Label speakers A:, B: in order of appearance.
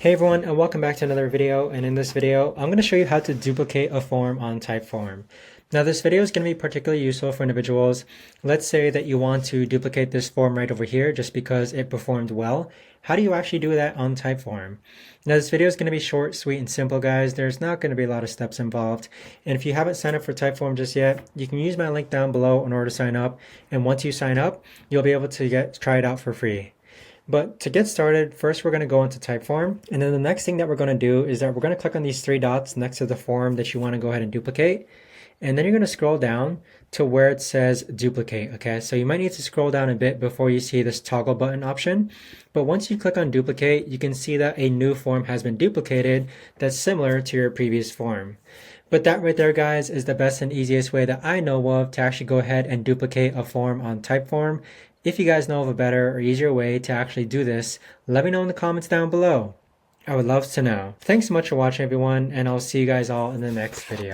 A: Hey everyone, and welcome back to another video. And in this video, I'm going to show you how to duplicate a form on Typeform. Now this video is going to be particularly useful for individuals. Let's say that you want to duplicate this form right over here just because it performed well. How do you actually do that on Typeform? Now this video is going to be short, sweet, and simple, guys. There's not going to be a lot of steps involved. And if you haven't signed up for Typeform just yet, you can use my link down below in order to sign up. And once you sign up, you'll be able to try it out for free. But to get started, first we're going to go into Typeform, and then the next thing that we're going to do is that we're going to click on these three dots next to the form that you want to go ahead and duplicate, and then you're going to scroll down to where it says duplicate. Okay, so you might need to scroll down a bit before you see this toggle button option, but once you click on duplicate, you can see that a new form has been duplicated that's similar to your previous form. But that right there, guys, is the best and easiest way that I know of to actually go ahead and duplicate a form on Typeform. If you guys know of a better or easier way to actually do this, let me know in the comments down below. I would love to know. Thanks so much for watching, everyone, and I'll see you guys all in the next video.